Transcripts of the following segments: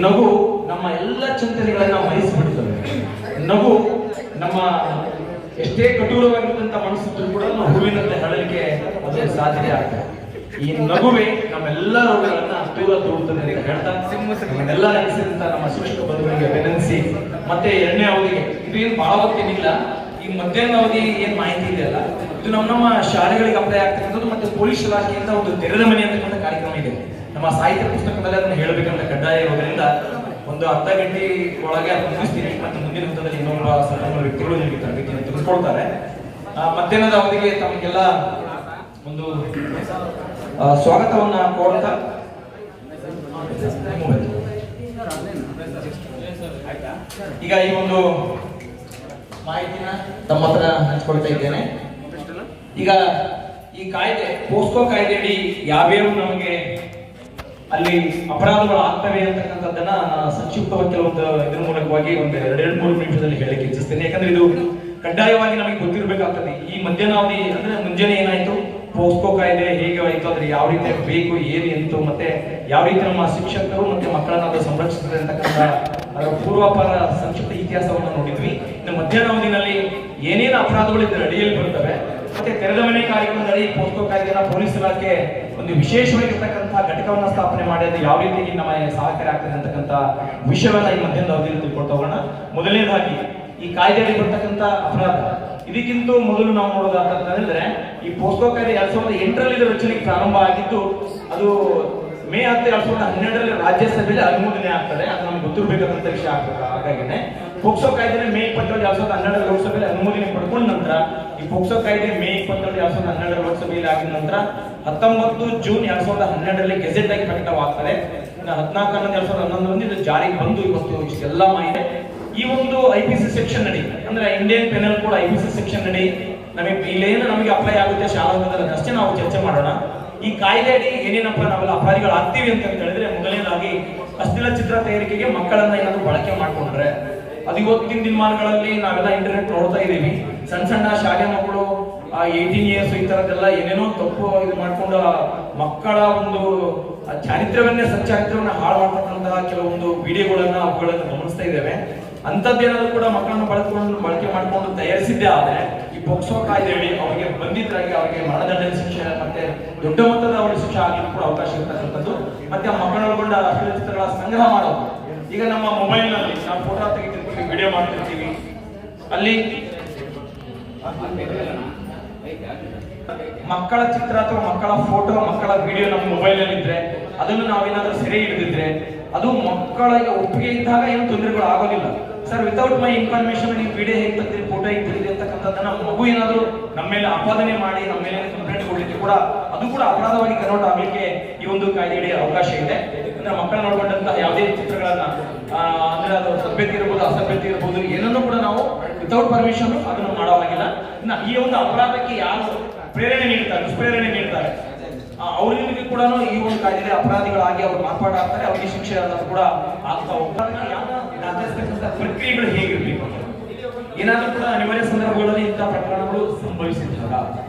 ನಗು ನಮ್ಮ ಎಲ್ಲ ಚಿಂತನೆಗಳನ್ನ ಮರೆಸಿಬಿಡ್ತದೆ. ನಗು ನಮ್ಮ ಎಷ್ಟೇ ಕಠೋರವಾಗಿರುವಂತ ಮನಸ್ಸಿದ್ರು ಕೂಡ ನಾವು ಹೂವಿನಂತೆ ಹರಳಲಿಕ್ಕೆ ಅದರ ಸಾಧ್ಯತೆ ಆಗ್ತದೆ. ಈ ನಗುವೆ ನಮ್ಮೆಲ್ಲ ರೋಗಗಳನ್ನ ದೂರ ದೂಡುತ್ತದೆ ಅಂತ ಹೇಳ್ತಾ ನಮ್ಮೆಲ್ಲ ನಡೆಸಿದಂತ ನಮ್ಮ ಶಿಕ್ಷಕ ಬಂಧುಗಳಿಗೆ ಅಭಿನಂದಿಸಿ ಮತ್ತೆ ಎರಡನೇ ಅವಧಿಗೆ ಇದು ಏನು ಬಹಳ ಹೊತ್ತೇನಿಲ್ಲ. ಈ ಮಧ್ಯಾಹ್ನ ಅವಧಿ ಏನ್ ಮಾಹಿತಿ ಇದೆಯಲ್ಲ ಇದು ನಮ್ಮ ಶಾಲೆಗಳಿಗೆ ಅಪ್ಲೈ ಆಗ್ತಕ್ಕಂಥದ್ದು. ಮತ್ತೆ ಪೊಲೀಸ್ ಇಲಾಖೆಯಿಂದ ಒಂದು ತೆರೆದ ಮನೆ ಅಂತಕ್ಕಂಥ ಕಾರ್ಯಕ್ರಮ ಇದೆ. ನಮ್ಮ ಸಾಹಿತ್ಯ ಪುಸ್ತಕದಲ್ಲಿ ಅದನ್ನ ಹೇಳಬೇಕಂತ ಕಡ್ಡಾಯ ಇರೋದ್ರಿಂದ ಒಂದು ಅರ್ಧ ಗಂಟೆ ಒಳಗೆ ಅದನ್ನು ಮುಗಿಸ್ತೀನಿ. ಮತ್ತೆ ಮುಂದಿನ ಹಂತದಲ್ಲಿ ಇನ್ನೊಬ್ಬ ಸಂಪನ್ಮೂಲ ವ್ಯಕ್ತಿಗಳು ನಿಮಗೆ ತರಬೇತಿಯನ್ನು ತಿಳಿಸ್ಕೊಳ್ತಾರೆ. ಮಧ್ಯಾಹ್ನದ ಅವಧಿಗೆ ತಮಗೆಲ್ಲ ಒಂದು ಸ್ವಾಗತವನ್ನ ಕೋರ್ತಾ ಈಗ ಈ ಒಂದು ಮಾಹಿತಿನ ತಮ್ಮ ಹತ್ರ ಹಂಚ್ಕೊಳ್ತಾ ಇದ್ದೇನೆ. ಈಗ ಈ ಕಾಯ್ದೆ ಪೋಸ್ಕೋ ಕಾಯ್ದೆಯಡಿ ಯಾವ್ಯಾವ ನಮಗೆ ಅಲ್ಲಿ ಅಪರಾಧಗಳು ಆಗ್ತವೆ ಅಂತಕ್ಕಂಥದ್ದನ್ನ ಸಂಕ್ಷಿಪ್ತವಾಗಿ ಕೆಲವೊಂದು ಇದ್ರ ಮೂಲಕವಾಗಿ ಒಂದು 2-3 ನಿಮಿಷದಲ್ಲಿ ಹೇಳಕ್ಕೆ ಇಚ್ಛಿಸ್ತೇನೆ. ಯಾಕಂದ್ರೆ ಇದು ಕಡ್ಡಾಯವಾಗಿ ನಮಗೆ ಗೊತ್ತಿರಬೇಕಾಗ್ತದೆ. ಈ ಮಧ್ಯಾಹ್ನಾವಧಿ ಅಂದ್ರೆ ಮುಂಜಾನೆ ಏನಾಯ್ತು, ಪೋಸ್ಕೋ ಕಾಯ್ದೆ ಹೇಗೆ ಆಯ್ತು, ಅದ್ರ ಯಾವ ರೀತಿ ಬೇಕು, ಏನು ಎಂತು, ಮತ್ತೆ ಯಾವ ರೀತಿ ನಮ್ಮ ಶಿಕ್ಷಕರು ಮತ್ತೆ ಮಕ್ಕಳನ್ನ ಅದು ಸಂರಕ್ಷಿಸಿದ್ರೆ ಅಂತಕ್ಕಂಥ ಅದರ ಪೂರ್ವಾಪರ ಸಂಕ್ಷಿಪ್ತ ಇತಿಹಾಸವನ್ನು ನೋಡಿದ್ವಿ. ಇನ್ನು ಮಧ್ಯಾಹ್ನಾವಧಿನಲ್ಲಿ ಏನೇನು ಅಪರಾಧಗಳು ಇದ್ರೆ ಅಡಿಯಲ್ಲಿ ಬರ್ತವೆ, ಮತ್ತೆ ತೆರೆದ ಮನೆ ಕಾರ್ಯಕ್ರಮದಲ್ಲಿ ಪೋಸ್ಕೋ ಕಾಯ್ದೆನ ಪೊಲೀಸ್ ಇಲಾಖೆ ಒಂದು ವಿಶೇಷವಾಗಿರ್ತಕ್ಕಂತಹ ಘಟಕವನ್ನ ಸ್ಥಾಪನೆ ಮಾಡಿ ಅದು ಯಾವ ರೀತಿ ನಮ್ಮ ಸಹಕಾರಿ ಆಗ್ತದೆ ಅಂತಕ್ಕಂಥ ವಿಷಯವನ್ನ ಈ ಮಧ್ಯಾಹ್ನದ ಅವಧಿಯಲ್ಲಿ ತಿಳ್ಕೊಳ್ತಾ ಹೋಗೋಣ. ಮೊದಲನೇದಾಗಿ ಈ ಕಾಯ್ದೆಯಲ್ಲಿ ಬರ್ತಕ್ಕಂಥ ಅಪರಾಧ ಇದಕ್ಕಿಂತ ಮೊದಲು ನಾವು ನೋಡೋದಾದ್ರೆ ಈ ಪೋಸ್ಕೋ ಕಾಯ್ದೆ 2008ರಲ್ಲಿ ಇದರ ರಚನೆಗೆ ಪ್ರಾರಂಭ ಆಗಿದ್ದು ಅದು ಮೇ 10, 2012ರಲ್ಲಿ ರಾಜ್ಯಸಭೆಯಲ್ಲಿ ಅನುಮೋದನೆ ಆಗ್ತದೆ. ಅದು ನಮ್ಗೆ ಗೊತ್ತಿರಬೇಕಾದಂತ ವಿಷಯ ಆಗ್ತದೆ. ಹಾಗಾಗಿನೇ ಪೋಕ್ಸೋ ಕಾಯ್ದೆ ಮೇ 22, 2012 ಲೋಕಸಭೆಯಲ್ಲಿ ಅನುಮೋದನೆ ಪಡ್ಕೊಂಡ ನಂತರ ಈ ಪೋಕ್ಸೋ ಕಾಯ್ದೆ ಮೇ 22, 2012 ಲೋಕಸಭೆಯಲ್ಲಿ ಆಗಿದ ನಂತರ 19 ಜೂನ್ 2012ರಲ್ಲಿ ಗೆಜೆಟ್ ಆಗಿ ಪ್ರಕಟವಾಗ್ತದೆ. 14 2011 ಇದು ಜಾರಿಗೆ ಬಂದು ಇವತ್ತು ಇಷ್ಟೆಲ್ಲ ಮಾಹಿತಿ ಈ ಒಂದು IPC ಸೆಕ್ಷನ್ ಅಡಿ ಅಂದ್ರೆ Indian penal code IPC section ಅಡಿ ನಮಗೆ ಇಲ್ಲೇನು ನಮಗೆ ಅಪ್ಲೈ ಆಗುತ್ತೆ ಶಾಲಾ ಹಂತದಲ್ಲಿ ಅಷ್ಟೇ ನಾವು ಚರ್ಚೆ ಮಾಡೋಣ. ಈ ಕಾಯ್ದೆ ಅಡಿ ಏನೇನಪ್ಪ ನಾವೆಲ್ಲ ಅಪರಾಧಿಗಳಾಗ್ತೀವಿ ಅಂತ ಹೇಳಿದ್ರೆ ಮೊದಲನೇದಾಗಿ ಅಶ್ಲೀಲ ಚಿತ್ರ ತಯಾರಿಕೆಗೆ ಮಕ್ಕಳನ್ನ ಏನಾದ್ರು ಬಳಕೆ ಮಾಡ್ಕೊಂಡ್ರೆ ಅದು ಇವತ್ತಿನ ದಿನಮಾನಗಳಲ್ಲಿ ನಾವೆಲ್ಲ ಇಂಟರ್ನೆಟ್ ನೋಡ್ತಾ ಇದೀವಿ. ಸಣ್ಣ ಸಣ್ಣ ಶಾಲೆ ಮಕ್ಕಳು 18 ಇಯರ್ಸ್ ಈ ತರದೆಲ್ಲ ಏನೇನೋ ತಪ್ಪು ಇದು ಮಾಡ್ಕೊಂಡು ಮಕ್ಕಳ ಒಂದು ಚಾರಿತ್ರ್ಯವನ್ನೇ ಸಚ್ಚಾರಿತ್ರ್ಯವನ್ನ ಹಾಳು ಮಾಡ್ತಕ್ಕಂತಹ ಕೆಲವೊಂದು ವಿಡಿಯೋಗಳನ್ನ ಅವುಗಳನ್ನ ಗಮನಿಸ್ತಾ ಇದ್ದೇವೆ. ಅಂತದ್ದೇನಾದ್ರೂ ಕೂಡ ಮಕ್ಕಳನ್ನು ಬಳಕೆ ಮಾಡಿಕೊಂಡು ತಯಾರಿಸಿದ್ದೇ ಆದ್ರೆ ಈ ಪೋಕ್ಸೋ ಕಾಯ್ದೆಯಡಿ ಅವರಿಗೆ ಬಂದಿದ್ರಾಗಿ ಅವರಿಗೆ ಮರಣದಂಡನೆ ಶಿಕ್ಷೆ ಮತ್ತೆ ದೊಡ್ಡ ಮೊತ್ತದ ಅವರಿಗೆ ಶಿಕ್ಷೆ ಆಗಲಿಕ್ಕೆ ಕೂಡ ಅವಕಾಶ ಇರ್ತಕ್ಕಂಥದ್ದು. ಮತ್ತೆ ಆ ಮಕ್ಕಳೊಳಗೊಂಡ ಅಶ್ಲೀಲ ಚಿತ್ರಗಳ ಸಂಗ್ರಹ ಮಾಡೋದು. ಈಗ ನಮ್ಮ ಮೊಬೈಲ್ ನಲ್ಲಿ ನಾವು ಫೋಟೋ ತೆಗಿತಿರ್ತೀವಿ, ವಿಡಿಯೋ ಮಾಡ್ತಿರ್ತೀವಿ, ಅಲ್ಲಿ ಮಕ್ಕಳ ಚಿತ್ರ ಅಥವಾ ಮಕ್ಕಳ ಫೋಟೋ ಮಕ್ಕಳ ವಿಡಿಯೋ ನಮ್ಮ ಮೊಬೈಲ್ ನಲ್ಲಿ ಇದ್ರೆ ಅದನ್ನು ನಾವೇನಾದ್ರೂ ಸೆರೆ ಹಿಡಿದಿದ್ರೆ ಅದು ಮಕ್ಕಳಿಗೆ ಒಪ್ಪಿಗೆ ಇದ್ದಾಗ ಏನು ತೊಂದರೆಗಳು ಆಗೋದಿಲ್ಲ. ಸರ್ ವಿತೌಟ್ ಮೈ ಇನ್ಫಾರ್ಮೇಶನ್ ನೀವು ವಿಡಿಯೋ ಹೇಗೆ ತೆಗೆದಿರಿ, ಫೋಟೋ ಹೇಗೆ ತೆಗೆದಿರಿ ಅಂತಕ್ಕಂಥದ್ದನ್ನ ಮಗು ಏನಾದ್ರು ನಮ್ಮ ಮೇಲೆ ಆಪಾದನೆ ಮಾಡಿ ನಮ್ಮ ಮೇಲೆ ಕಂಪ್ಲೇಂಟ್ ಕೊಡ್ಲಿಕ್ಕೆ ಕೂಡ ಅದು ಕೂಡ ಅಪರಾಧವಾಗಿ ಕನ್ವರ್ಟ್ ಆಗ್ಲಿಕ್ಕೆ ಈ ಒಂದು ಕಾಯ್ದೆಯಡಿ ಅವಕಾಶ ಇದೆ. ಅಂದ್ರೆ ಮಕ್ಕಳನ್ನ ನೋಡ್ಕೊಂಡಂತಹ ಯಾವುದೇ ಚಿತ್ರಗಳನ್ನ ಅಂದ್ರೆ ಅದು ಸಭ್ಯತೆ ಇರ್ಬೋದು ಅಸಭ್ಯತೆ ಇರ್ಬೋದು ಏನನ್ನು ಕೂಡ ನಾವು ವಿತೌಟ್ ಪರ್ಮಿಷನ್ ಅದನ್ನು ಮಾಡೋ ಹಾಗಿಲ್ಲ. ಇನ್ನು ಈ ಒಂದು ಅಪರಾಧಕ್ಕೆ ಯಾರು ಪ್ರೇರಣೆ ನೀಡ್ತಾರೆ, ದುಷ್ಪ್ರೇರಣೆ ನೀಡ್ತಾರೆ ಅವರಿಗೆ ಕೂಡ ಈ ಒಂದು ಕಾಯ್ದೆ ಅಪರಾಧಿಗಳಾಗಿ ಅವರು ಮಾರ್ಪಾಡಾಗ್ತಾರೆ. ಅವರಿಗೆ ಶಿಕ್ಷೆ ಅನ್ನೋದು ಕೂಡ ಆಗ್ತಾ ಹೋಗ್ತಾರೆ. ಪ್ರಕ್ರಿಯೆಗಳು ಹೇಗಿರ್ಬೇಕು, ಏನಾದ್ರೂ ಕೂಡ ಅನಿವಾರ್ಯ ಸಂದರ್ಭಗಳಲ್ಲಿ ಇಂತಹ ಪ್ರಕರಣಗಳು ಸಂಭವಿಸಿದಾಗ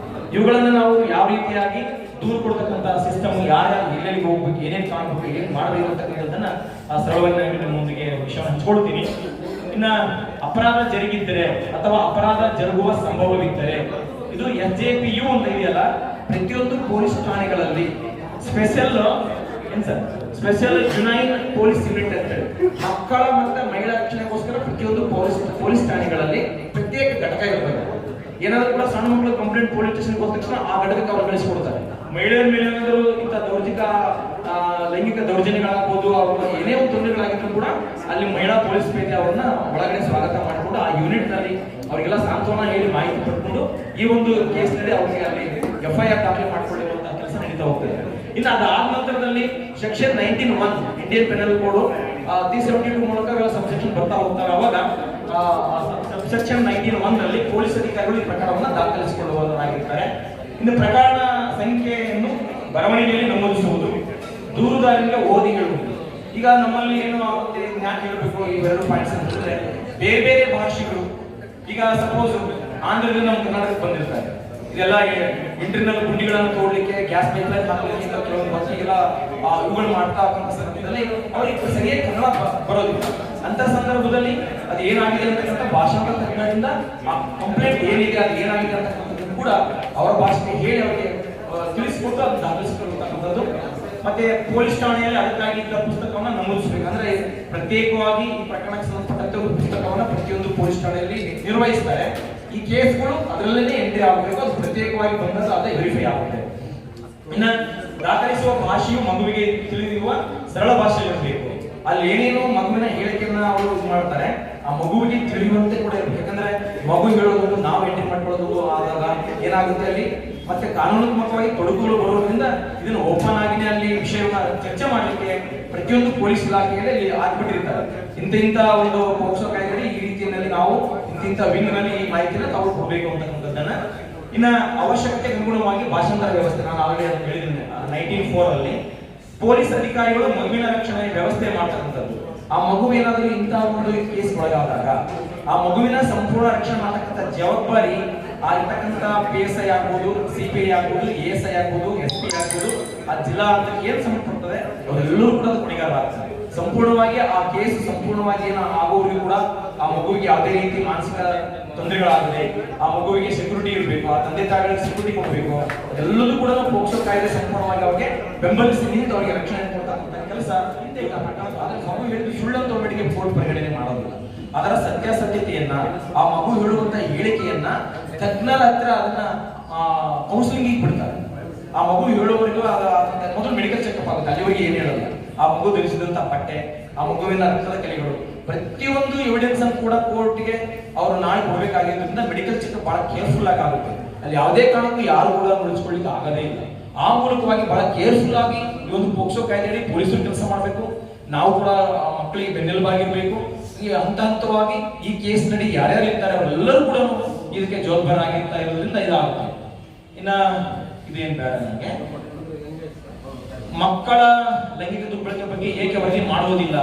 ಇವುಗಳನ್ನ ನಾವು ಯಾವ ರೀತಿಯಾಗಿ ದೂರು ಕೊಡ್ತಕ್ಕಂಥ ಸಿಸ್ಟಮ್, ಯಾರ್ಯಾರು ಎಲ್ಲೆಲ್ಲಿಗೆ ಹೋಗ್ಬೇಕು, ಏನೇನು ಕಾಣಬೇಕು, ಏನ್ ಮಾಡಬೇಕು ಅಂತಕ್ಕಂಥದ್ದನ್ನ ಸರಳವಾಗಿ ನಿಮ್ಮೊಂದಿಗೆ ವಿಷಯ ಹಂಚ್ಕೊಳ್ತೀನಿ. ಇನ್ನ ಅಪರಾಧ ಜರುಗಿದ್ದರೆ ಅಥವಾ ಅಪರಾಧ ಜರುಗುವ ಸಂಭವವಿದ್ದರೆ ಇದು SJPU ಅಂತ ಇದೆಯಲ್ಲ, ಪ್ರತಿಯೊಂದು ಪೊಲೀಸ್ ಠಾಣೆಗಳಲ್ಲಿ ಸ್ಪೆಷಲ್ ಜುನೈನ್ ಪೊಲೀಸ್ ಯೂನಿಟ್ ಅಂತ ಹೇಳಿ ಮಕ್ಕಳ ಮತ್ತೆ ಮಹಿಳಾ ರಕ್ಷಣೆಗೋಸ್ಕರ ಪ್ರತಿಯೊಂದು ಪೊಲೀಸ್ ಠಾಣೆಗಳಲ್ಲಿ ಪ್ರತ್ಯೇಕ ಘಟಕ ಇರ್ತದೆ. ಏನಾದ್ರು ಕೂಡ ಸಣ್ಣ ಮಕ್ಕಳು ಕಂಪ್ಲೇಂಟ್ ಪೊಲೀಸ್ ಸ್ಟೇಷನ್ ಹೋದ ತಕ್ಷಣ ಆ ಘಟಕಕ್ಕೆ ಅವರು ಕಳಿಸಿಕೊಡ್ತಾರೆ. ಮಹಿಳೆಯರ ಮೇಲೆ ಏನಾದ್ರು ಇಂಥ ಲೈಂಗಿಕ ದೌರ್ಜನ್ಯಗಳಾಗ್ಬೋದು, ಅವ್ರ ಏನೇ ಒಂದು ತೊಂದರೆಗಳಾಗಿದ್ರು ಕೂಡ ಅಲ್ಲಿ ಮಹಿಳಾ ಪೊಲೀಸ್ ಪೇದೆ ಅವ್ರನ್ನ ಒಳಗಡೆ ಸ್ವಾಗತ ಮಾಡಿಕೊಂಡು ಆ ಯೂನಿಟ್ ನಲ್ಲಿ ಅವರಿಗೆಲ್ಲ ಸಾಂತ್ವನ ಹೇಳಿ ಮಾಹಿತಿ ಪಡ್ಕೊಂಡು ಈ ಒಂದು ಕೇಸ್ ನಲ್ಲಿ ಅವರಿಗೆ ಅಲ್ಲಿ FIR ದಾಖಲೆ ಮಾಡಿಕೊಳ್ಳುವಂತಹ ಕೆಲಸ ನಡೀತಾ ಹೋಗ್ತದೆ. ಇನ್ನು ಅದಾದ ನಂತರದಲ್ಲಿ ಸೆಕ್ಷನ್ 19(1) ಇಂಡಿಯನ್ ಪೆನಲ್ ಕೋಡ್ 372 ಮೂಲಕ ಸಬ್ಸೆಕ್ಷನ್ ಬರ್ತಾ ಹೋಗ್ತಾರೆ. ಅವಾಗ ಸೆಕ್ಷನ್ 19(1) ನಲ್ಲಿ ಪೊಲೀಸ್ ಅಧಿಕಾರಿಗಳು ಈ ಪ್ರಕರಣವನ್ನು ದಾಖಲಿಸಿಕೊಳ್ಳುವವರಾಗಿರ್ತಾರೆ. ಇನ್ನು ಪ್ರಕರಣ ಸಂಖ್ಯೆಯನ್ನು ಬರವಣಿಗೆಯಲ್ಲಿ ನಮೂದಿಸುವುದು, ದೂರುದಾರನಿಗೆ ಓದಿ ಹೇಳುವುದು. ಈಗ ನಮ್ಮಲ್ಲಿ ಏನು ಆಗುತ್ತೆ, ಯಾಕೆ ಹೇಳಬೇಕು ಇವೆರಡು ಪಾಯಿಂಟ್ಸ್ ಅಂತಂದ್ರೆ ಬೇರೆ ಬೇರೆ ಭಾಷೆಗಳು. ಈಗ ಸಪೋಸ್ ಆಂಧ್ರದಿಂದ ನಮ್ಮ ಕರ್ನಾಟಕಕ್ಕೆ ಬಂದಿರ್ತಾರೆ, ಇದೆಲ್ಲ ಇಂಟರ್ನಲ್ ಗುಂಡಿಗಳನ್ನು ತೋಡ್ಲಿಕ್ಕೆ ಗ್ಯಾಸ್ ಪೈಪ್ಲೈನ್ ಹಾಕಲಿಕ್ಕೆ ಕೆಲವೊಂದು ಹೊತ್ತಿಗೆಲ್ಲ ಇವುಗಳು ಮಾಡ್ತಾ ಸಂದರ್ಭದಲ್ಲಿ ಅವರಿಗೆ ಸರಿಯಾಗಿ ಕನ್ನಡ ಬರೋದಿಲ್ಲ. ಅಂತ ಸಂದರ್ಭದಲ್ಲಿ ಅದು ಏನಾಗಿದೆ ಅಂತಕ್ಕಂಥ ಭಾಷಾಂತರ ತಜ್ಞರಿಂದ ಆ ಕಂಪ್ಲೇಂಟ್ ಏನಿದೆ ಅದು ಏನಾಗಿದೆ ಅಂತಕ್ಕಂಥದ್ದು ಕೂಡ ಅವರ ಭಾಷೆಗೆ ಹೇಳಿ ಅವರಿಗೆ ತಿಳಿಸಿಕೊಟ್ಟು ಅದು ದಾಖಲಿಸಿಕೊಳ್ಳತಕ್ಕಂಥದ್ದು. ಮತ್ತೆ ಪೊಲೀಸ್ ಠಾಣೆಯಲ್ಲಿ ಅದಕ್ಕಾಗಿ ಇದ್ದ ಪುಸ್ತಕವನ್ನ ನಮೂದಿಸಬೇಕು. ಅಂದ್ರೆ ಪ್ರತ್ಯೇಕವಾಗಿ ಈ ಪ್ರಕರಣಕ್ಕೆ ಸಂಬಂಧಪಟ್ಟಂತೆ ಒಂದು ಪುಸ್ತಕವನ್ನ ಪ್ರತಿಯೊಂದು ಪೊಲೀಸ್ ಠಾಣೆಯಲ್ಲಿ ನಿರ್ವಹಿಸ್ತಾರೆ. ಈ ಕೇಸ್ಗಳು ಅದರಲ್ಲೇ ಎಂಟ್ರಿ ಆಗಬೇಕು, ಅದು ಪ್ರತ್ಯೇಕವಾಗಿ ಬಂದದ್ದು ಅದೇ ವೆರಿಫೈ ಆಗುತ್ತೆ. ಇನ್ನ ದಾಖಲಿಸುವ ಭಾಷೆಯು ಮಗುವಿಗೆ ತಿಳಿದಿರುವ ಸರಳ ಭಾಷೆಯಲ್ಲಿರಬೇಕು. ಅಲ್ಲಿ ಏನೇನು ಮಗುವಿನ ಹೇಳಿಕೆಯನ್ನ ಅವರು ಮಾಡ್ತಾರೆ ಆ ಮಗುವಿಗೆ ತಿಳಿಯುವಂತೆ ಕೂಡ ಇರಬೇಕು. ಯಾಕಂದ್ರೆ ಮಗು ಹೇಳೋದು ನಾವು ಎಂಟ್ರಿ ಮಾಡ್ಕೊಳ್ಳೋದು ಆದಾಗ ಏನಾಗುತ್ತೆ ಅಲ್ಲಿ ಮತ್ತೆ ಕಾನೂನಾತ್ಮಕವಾಗಿ ತೊಡಕುಗಳು ಬರೋದ್ರಿಂದ ಇದನ್ನು ಓಪನ್ ಆಗಿನೇ ಅಲ್ಲಿ ವಿಷಯವನ್ನ ಚರ್ಚೆ ಮಾಡಲಿಕ್ಕೆ ಪ್ರತಿಯೊಂದು ಪೊಲೀಸ್ ಇಲಾಖೆಯಲ್ಲಿ ಇಲ್ಲಿ ಆಗ್ಬಿಟ್ಟಿರ್ತಾರೆ. ಇಂಥ ಒಂದು ಪೋಕ್ಸೋ ಕಾಯ್ದೆ ಈ ರೀತಿಯಲ್ಲಿ ನಾವು ಇಂಥ ವಿಂಗ್ ನಲ್ಲಿ ಈ ಮಾಹಿತಿಯನ್ನು ತಾವು ಕೊಡಬೇಕು ಅಂತಕ್ಕಂಥದ್ದನ್ನ. ಇನ್ನ ಅವಶ್ಯಕತೆಗೆ ಅನುಗುಣವಾಗಿ ಭಾಷಾಂತರ ವ್ಯವಸ್ಥೆ ನಾನು ಆಲ್ರೆಡಿ ಹೇಳಿದ್ದೇನೆ. 1904 ಅಲ್ಲಿ ಪೊಲೀಸ್ ಅಧಿಕಾರಿಗಳು ಮಗುವಿನ ರಕ್ಷಣೆ ವ್ಯವಸ್ಥೆ ಮಾಡ್ತಕ್ಕಂಥದ್ದು. ಆ ಮಗು ಏನಾದರೂ ಇಂತಹ ಒಂದು ಕೇಸ್ ಒಳಗಾದಾಗ ಆ ಮಗುವಿನ ಸಂಪೂರ್ಣ ರಕ್ಷಣೆ ಮಾಡತಕ್ಕಂಥ ಜವಾಬ್ದಾರಿ ಆಗಿರ್ತಕ್ಕಂಥ PSI ಆಗ್ಬೋದು, CPI ಆಗ್ಬೋದು, ASI ಆಗ್ಬೋದು, SP ಆಗ್ಬೋದು, ಆ ಜಿಲ್ಲಾ ಅಂತ ಏನ್ ಸಂಬಂಧಪಡ್ತದೆ ಅವರೆಲ್ಲರೂ ಕೂಡ ಹೊಣೆಗಾರರಾಗ್ತಾರೆ. ಸಂಪೂರ್ಣವಾಗಿ ಆ ಕೇಸ್ ಸಂಪೂರ್ಣವಾಗಿ ಆಗೋವರೆಗೂ ಕೂಡ ಆ ಮಗುವಿಗೆ ಯಾವುದೇ ರೀತಿ ಮಾನಸಿಕ ತೊಂದರೆಗಳಾಗದೆ ಆ ಮಗುವಿಗೆ ಸೆಕ್ಯೂರಿಟಿ ಇರಬೇಕು, ಆ ತಂದೆ ತಾಯಿಗಳಿಗೆ ಸೆಕ್ಯೂರಿಟಿ ಕೊಡಬೇಕು. ಅದೆಲ್ಲದೂ ಕೂಡ ಪೋಕ್ಸೋ ಕಾಯ್ದೆ ಸಂಪೂರ್ಣವಾಗಿ ಅವ್ರಿಗೆ ಬೆಂಬಲಿಸಿ ನಿಂತು ಅವರಿಗೆ ರಕ್ಷಣೆ ಕೊಡ್ತಕ್ಕಂಥ ಕೆಲಸ ಆದ್ರೆ ಮಗು ಹೇಳಿದ್ದು ಸುಳ್ಳಂತ ಒಬ್ಬರಿಗೆ ಕೋರ್ಟ್ ಪರಿಗಣನೆ ಮಾಡೋದಿಲ್ಲ. ಅದರ ಸತ್ಯಾಸತ್ಯತೆಯನ್ನ ಆ ಮಗು ಹೇಳುವಂತ ಹೇಳಿಕೆಯನ್ನ ತಜ್ಞರ ಹತ್ರ ಅದನ್ನ ಕೌನ್ಸಿಲಿಂಗ್ ಬಿಡ್ತಾರೆ. ಆ ಮಗು ಹೇಳುವವರೆಗೂ ಮೊದಲು ಮೆಡಿಕಲ್ ಚೆಕ್ಅಪ್ ಆಗುತ್ತೆ. ಅಲ್ಲಿವರೆಗೆ ಏನ್ ಹೇಳಲ್ಲ. ಆ ಮಗು ಧರಿಸಿದಂತ ಬಟ್ಟೆ, ಆ ಮಗುವಿನ ರಕ್ತದ ಕಲೆಗಳು, ಪ್ರತಿಯೊಂದು ಎವಿಡೆನ್ಸ್ ಅನ್ನು ಕೂಡ ಕೋರ್ಟ್ಗೆ ಅವರು ನಾಳೆ ಕೊಡಬೇಕಾಗಿರೋದ್ರಿಂದ ಮೆಡಿಕಲ್ ಚೆಕ್ಅಪ್ ಬಹಳ ಕೇರ್ಫುಲ್ ಆಗಿ ಆಗುತ್ತೆ. ಅಲ್ಲಿ ಯಾವುದೇ ಕಾರಣಕ್ಕೂ ಯಾರು ಕೂಡ ಉಳಿಸ್ಕೊಳ್ಳಿಕ್ಕೆ ಆಗದೇ ಇಲ್ಲ. ಆ ಮೂಲಕವಾಗಿ ಬಹಳ ಕೇರ್ಫುಲ್ ಆಗಿ ಈ ಒಂದು ಪೋಕ್ಸೋ ಕಾಯ್ದೆಯಲ್ಲಿ ಪೊಲೀಸರು ಕೆಲಸ ಮಾಡಬೇಕು. ನಾವು ಕೂಡ ಮಕ್ಕಳಿಗೆ ಬೆನ್ನೆಲುಬಾಗಿರ್ಬೇಕು. ಈ ಹಂತ ಹಂತವಾಗಿ ಈ ಕೇಸ್ ನಡಿ ಯಾರ್ಯಾರು ಇರ್ತಾರೆ ಅವರೆಲ್ಲರೂ ಕೂಡ ಇದಕ್ಕೆ ಜವಾಬ್ದಾರಾಗಿರ್ತಾ ಇರೋದ್ರಿಂದ ಇದಾಗುತ್ತೆ. ಇನ್ನ ಇದೇನ್ ಬೇಡ ನನಗೆ ಮಕ್ಕಳ ಲೈಂಗಿಕ ದುರ್ಬಳಕೆ ಬಗ್ಗೆ ಏಕೆ ವರದಿ ಮಾಡುವುದಿಲ್ಲ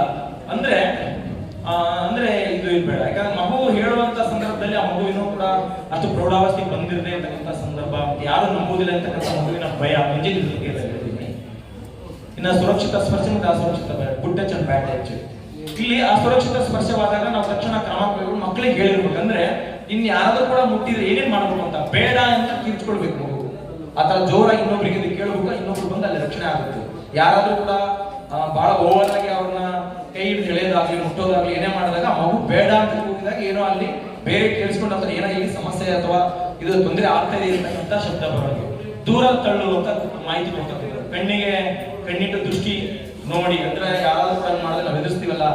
ಅಂದ್ರೆ ಇದು ಬೇಡ. ಯಾಕಂದ್ರೆ ಮಗು ಹೇಳುವಂತ ಸಂದರ್ಭದಲ್ಲಿ ಆ ಮಗುವಿನೂ ಕೂಡ ಅಷ್ಟು ಪ್ರೌಢಾವಸ್ಥೆಗೆ ಬಂದಿರದೆ ಅಂತಕ್ಕಂಥ ಸಂದರ್ಭ, ಯಾರು ನಂಬುವುದಿಲ್ಲ ಅಂತಕ್ಕಂಥ ಮಗುವಿನ ಭಯ ಮುಂಚಿನ. ಇನ್ನು ಸುರಕ್ಷಿತ ಸ್ಪರ್ಶ ಮತ್ತು ಅಸುರಕ್ಷಿತ good touch and bad touch. ಇಲ್ಲಿ ಅಸುರಕ್ಷಿತ ಸ್ಪರ್ಶವಾದಾಗ ನಾವು ತಕ್ಷಣ ಕ್ರಮ ಕೈಗೊಂಡು ಮಕ್ಕಳಿಗೆ ಹೇಳಿರ್ಬೇಕಂದ್ರೆ ಇನ್ ಯಾರಾದ್ರೂ ಕೂಡ ಮುಟ್ಟಿದ್ರೆ ಏನೇನ್ ಮಾಡ್ಬೇಕು ಅಂತ ಬೇಡ ಅಂತ ಕಿರ್ಚ್ಕೊಳ್ಬೇಕು. ಮಗು ಆತರ ಜೋರಾಗಿ ಇನ್ನೊಬ್ರಿಗೆ ಕೇಳಬೇಕು, ಇನ್ನೊಬ್ರು ಬಂದು ಅಲ್ಲಿ ರಕ್ಷಣೆ ಆಗುತ್ತೆ. ಯಾರಾದ್ರೂ ಕೂಡ ಬಹಳ ಓವರ್ ಆಗಿ ಅವ್ರನ್ನ ಕೈ ಹಿಡಿದು ಎಳೆಯೋದಾಗ್ಲಿ ಮುಟ್ಟೋದಾಗ್ಲಿ ಏನೇ ಮಾಡಿದಾಗ ಮಗು ಬೇಡ ಅಂತ ಕೂಗಿದಾಗ ಏನೋ ಅಲ್ಲಿ ಬೇರೆ ಕೇಳಿಸ್ಕೊಂಡು ಅಂದ್ರೆ ಏನೋ ಇಲ್ಲಿ ಸಮಸ್ಯೆ ಅಥವಾ ಇದು ತೊಂದರೆ ಆಗ್ತಾ ಇದೆ ಅಂತಕ್ಕಂಥ ಶಬ್ದ ಬರೋದು. ದೂರ ತಳ್ಳುವಂತ ಮಾಹಿತಿ ಕೊಡ್ತಾರೆ. ಕಣ್ಣಿಟ್ಟು ದೃಷ್ಟಿ ನೋಡಿ ಅಂದ್ರೆ ಯಾರಾದ್ರೂ ಕೂಡ ಮಾಡಿದ್ರೆ ನಾವು ಎದುರಿಸ್ತೀವಲ್ಲ,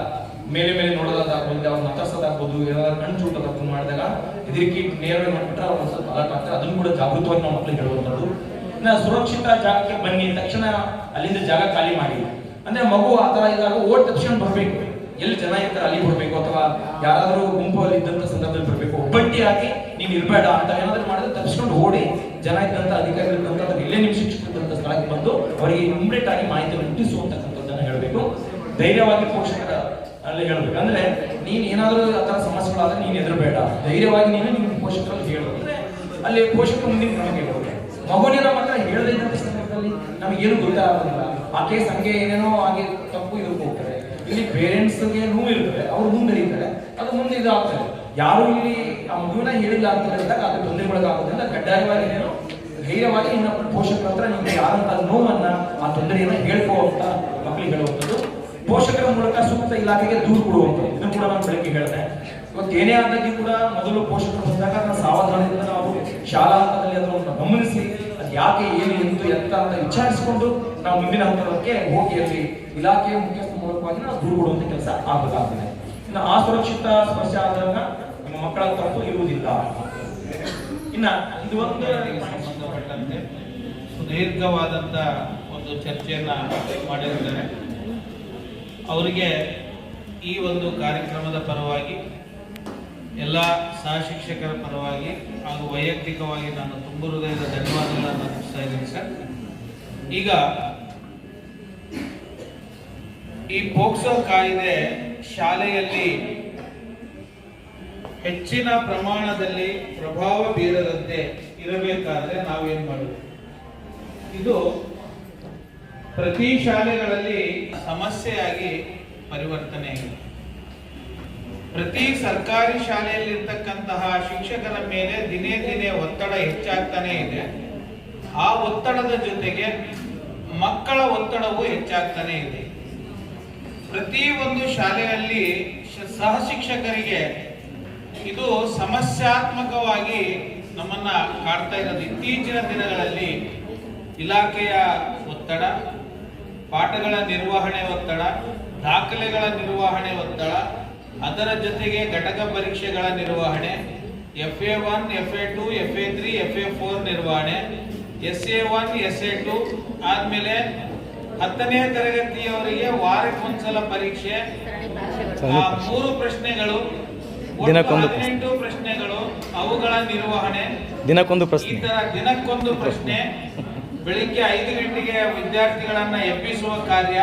ಮೇಲೆ ನೋಡೋದಾಗ್ಬೋದು, ಅವ್ರು ಮಾತಾಡ್ಸೋದಾಗ್ಬೋದು, ಏನಾದ್ರು ಕಣ್ಣು ಚೂಟೋದಾಗ್ಬೋದು ಮಾಡಿದಾಗ ಇದಕ್ಕೆ ನೇರವಾಗಿ ಮಾಡ್ಬಿಟ್ರೆ ಅವ್ರು ಸ್ವಲ್ಪ ಅಲರ್ಟ್ ಆಗ್ತಾರೆ. ಅದನ್ನು ಕೂಡ ಜಾಗೃತವಾಗಿ ನಾವು ಮಕ್ಕಳಿಗೆ ಹೇಳುವಂಥದ್ದು. ಇನ್ನು ಸುರಕ್ಷಿತ ಜಾಗಕ್ಕೆ ಬನ್ನಿ, ತಕ್ಷಣ ಅಲ್ಲಿಂದ ಜಾಗ ಖಾಲಿ ಮಾಡಿ ಅಂದ್ರೆ ಮಗು ಆ ತರ ಇದ್ದಾಗ ಓಡ್ ತಕ್ಷಣ ಬರ್ಬೇಕು. ಎಲ್ಲಿ ಜನ ಇರ್ತಾರೆ ಅಲ್ಲಿ ಬರ್ಬೇಕು, ಅಥವಾ ಯಾರಾದ್ರೂ ಗುಂಪಲ್ಲಿ ಇದ್ದಂತ ಸಂದರ್ಭದಲ್ಲಿ ಬರ್ಬೇಕು. ಒಬ್ಬಟ್ಟಿ ಹಾಕಿ ನೀನ್ ಇರ್ಬೇಡ ಅಂತ ಏನಾದ್ರೂ ಮಾಡಿದ್ರೆ ತಪ್ಪಿಸ್ಕೊಂಡು ಓಡಿ ಜನ ಇದ್ದಂತ ಅಧಿಕಾರಿಗಳು ಇದ್ದಂತ ಎಲ್ಲೇ ನಿಮ್ ಶಿಕ್ಷಕರಂತ ಸ್ಥಳಕ್ಕೆ ಬಂದು ಅವರಿಗೆ ಇಮಿಡಿಯೇಟ್ ಆಗಿ ಮಾಹಿತಿ ಮುಟ್ಟಿಸುವಂತಕ್ಕಂಥದ್ದನ್ನ ಹೇಳಬೇಕು. ಧೈರ್ಯವಾಗಿ ಪೋಷಕರ ಅಲ್ಲಿ ಹೇಳ್ಬೇಕು. ಅಂದ್ರೆ ನೀನ್ ಏನಾದ್ರೂ ಆ ತರ ಸಮಸ್ಯೆಗಳಾದ್ರೆ ನೀನ್ ಎದುರಬೇಡ, ಧೈರ್ಯವಾಗಿ ನೀನು ನಿಮ್ಮ ಪೋಷಕರಲ್ಲಿ ಹೇಳು ಅಂದ್ರೆ ಅಲ್ಲಿ ಪೋಷಕರು ಮುಂದಿನ ಕ್ರಮಕ್ಕೆ ಹೇಳ್ಬೇಕು. ಮಗುವಿನ ಮಾತ್ರ ಹೇಳದೇ ಇದ್ದಂತ ಸಂದರ್ಭದಲ್ಲಿ ನಮಗೇನು ಗೊತ್ತಾಗೋದಿಲ್ಲ. ಆ ಕೇಸ್ ಹಂಗೆ ಏನೇನೋ ಹಾಗೆ ತಪ್ಪು ಇದಕ್ಕೆ ಹೋಗ್ತಾರೆ. ಇಲ್ಲಿ ಪೇರೆಂಟ್ಸ್ಗೆ ನೋವು ಇರ್ತದೆ, ಅವ್ರು ಮುಂದರಿತಾರೆ, ಅದು ಮುಂದೆ ಇದು ಆಗ್ತದೆ. ಯಾರು ಇಲ್ಲಿ ಆ ಮಗುವಿನ ಹೇಳಿಲ್ಲ ಅಂತ ಹೇಳಿದಾಗ ಅದು ತೊಂದರೆಗೊಳಗಾಗೋದ್ರಿಂದ ಕಡ್ಡಾಯವಾಗಿ ಏನೇನೋ ಧೈರ್ಯವಾಗಿ ಇನ್ನು ಪೋಷಕರ ಹತ್ರ ನಿಮ್ಗೆ ಯಾರಂತ ನೋವನ್ನ ಆ ತೊಂದರೆಯನ್ನ ಹೇಳ್ಕೋ ಅಂತ ಮಕ್ಕಳಿಗೆ ಹೇಳುವಂಥದ್ದು. ಪೋಷಕರ ಮೂಲಕ ಸೂಕ್ತ ಇಲಾಖೆಗೆ ದೂರು ಕೊಡುವಂಥದ್ದು. ಇದನ್ನು ಕೂಡ ನಾನು ಬೆಳಗ್ಗೆ ಹೇಳಿದೆ. ಇವತ್ತು ಏನೇ ಆದಾಗಿ ಕೂಡ ಮೊದಲು ಪೋಷಕರು ಬಂದಾಗ ಸಾವಧಾನದಿಂದ ನಾವು ಶಾಲಾ ಹಂತದಲ್ಲಿ ಅದನ್ನು ಗಮನಿಸಿ ಅದು ಯಾಕೆ ಏನು ಎಂತ ಅಂತ ವಿಚಾರಿಸಿಕೊಂಡು ನಾವು ಮುಂದಿನ ಹಂತಕ್ಕೆ ಹೋಗಿ ಅಲ್ಲಿ ಇಲಾಖೆಯ ಮುಖ್ಯಸ್ಥ ಮೂಲಕವಾಗಿ ನಾವು ದೂರು ಕೊಡುವಂತ ಕೆಲಸ ಆಗಬೇಕಾಗ್ತದೆ. ಇನ್ನು ಅಸುರಕ್ಷಿತ ಸ್ಪರ್ಶ ಆದಾಗ ನಮ್ಮ ಮಕ್ಕಳ ತಪ್ಪು ಇರುವುದಿಲ್ಲ. ಇನ್ನ ಇದು ಒಂದು ಸಂಬಂಧಪಟ್ಟಂತೆ ಸುದೀರ್ಘವಾದಂತ ಒಂದು ಚರ್ಚೆಯನ್ನ ಮಾಡಿದ್ದಾರೆ. ಅವರಿಗೆ ಈ ಒಂದು ಕಾರ್ಯಕ್ರಮದ ಪರವಾಗಿ ಎಲ್ಲ ಸಹ ಶಿಕ್ಷಕರ ಪರವಾಗಿ ಹಾಗೂ ವೈಯಕ್ತಿಕವಾಗಿ ನಾನು ತುಂಬ ಹೃದಯದ ಧನ್ಯವಾದಗಳನ್ನು ಅರ್ಪಿಸ್ತಾ ಇದ್ದೀನಿ ಸರ್. ಈಗ ಈ ಪೋಕ್ಸೋ ಕಾಯ್ದೆ ಶಾಲೆಯಲ್ಲಿ ಹೆಚ್ಚಿನ ಪ್ರಮಾಣದಲ್ಲಿ ಪ್ರಭಾವ ಬೀರದಂತೆ ಇರಬೇಕಾದ್ರೆ ನಾವೇನ್ ಮಾಡಬೇಕು? ಇದು ಪ್ರತಿ ಶಾಲೆಗಳಲ್ಲಿ ಸಮಸ್ಯೆಯಾಗಿ ಪರಿವರ್ತನೆ ಆಗಿದೆ. ಪ್ರತಿ ಸರ್ಕಾರಿ ಶಾಲೆಯಲ್ಲಿರ್ತಕ್ಕಂತಹ ಶಿಕ್ಷಕರ ಮೇಲೆ ದಿನೇ ದಿನೇ ಒತ್ತಡ ಹೆಚ್ಚಾಗ್ತಾನೆ ಇದೆ. ಆ ಒತ್ತಡದ ಜೊತೆಗೆ ಮಕ್ಕಳ ಒತ್ತಡವು ಹೆಚ್ಚಾಗ್ತಾನೆ ಇದೆ. ಪ್ರತಿ ಒಂದು ಶಾಲೆಯಲ್ಲಿ ಸಹ ಶಿಕ್ಷಕರಿಗೆ ಇದು ಸಮಸ್ಯಾತ್ಮಕವಾಗಿ ನಮ್ಮನ್ನ ಕಾಡ್ತಾ ಇರೋದು. ಇತ್ತೀಚಿನ ದಿನಗಳಲ್ಲಿ ಇಲಾಖೆಯ ಒತ್ತಡ, ಪಾಠಗಳ ನಿರ್ವಹಣೆ ಒತ್ತಡ, ದಾಖಲೆಗಳ ನಿರ್ವಹಣೆ ಒತ್ತಡ, ಅದರ ಜೊತೆಗೆ ಘಟಕ ಪರೀಕ್ಷೆಗಳ ನಿರ್ವಹಣೆ, FA1, FA2, FA3, FA4 ನಿರ್ವಹಣೆ, SA1, SA2 ಆದ್ಮೇಲೆ 10ನೇ ತರಗತಿಯವರಿಗೆ ವಾರಕ್ಕೊಂದ್ಸಲ ಪರೀಕ್ಷೆ, 3 ಪ್ರಶ್ನೆಗಳು, 18 ಪ್ರಶ್ನೆಗಳು, ಅವುಗಳ ನಿರ್ವಹಣೆ, ದಿನಕ್ಕೊಂದು ಪ್ರಶ್ನೆ. ಈ ತರ ದಿನಕ್ಕೊಂದು ಪ್ರಶ್ನೆ, ಬೆಳಿಗ್ಗೆ 5 ಗಂಟೆಗೆ ವಿದ್ಯಾರ್ಥಿಗಳನ್ನ ಎಬ್ಬಿಸುವ ಕಾರ್ಯ,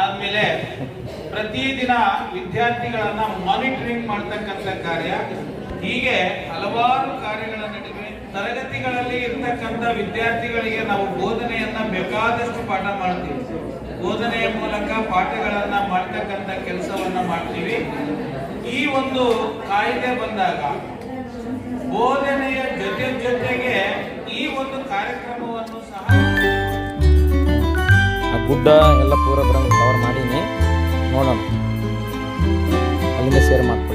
ಆದ್ಮೇಲೆ ಪ್ರತಿದಿನ ವಿದ್ಯಾರ್ಥಿಗಳನ್ನ ಮಾನಿಟರಿಂಗ್ ಮಾಡ್ತಕ್ಕಂಥ ಕಾರ್ಯ, ಹೀಗೆ ಹಲವಾರು ಕಾರ್ಯಗಳ ನಡುವೆ ತರಗತಿಗಳಲ್ಲಿ ಇರ್ತಕ್ಕಂಥ ವಿದ್ಯಾರ್ಥಿಗಳಿಗೆ ನಾವು ಬೋಧನೆಯನ್ನ ಬೇಕಾದಷ್ಟು ಪಾಠ ಮಾಡ್ತೀವಿ. ಬೋಧನೆಯ ಮೂಲಕ ಪಾಠಗಳನ್ನ ಮಾಡ್ತಕ್ಕಂಥ ಕೆಲಸವನ್ನ ಮಾಡ್ತೀವಿ. ಈ ಒಂದು ಕಾಯ್ದೆ ಬಂದಾಗ ಬೋಧನೆಯ ಜೊತೆಗೆ ಈ ಒಂದು ಕಾರ್ಯಕ್ರಮವನ್ನು ಸಹ ಆ ಗುಡ್ಡ ಎಲ್ಲ ಪೂರ ಬರಂಗ್ ಕವರ್ ಮಾಡೀನಿ, ನೋಡೋಣ, ಅಲ್ಲಿಂದ ಶೇರ್ ಮಾಡ್ಕೊಳ್ಳಿ.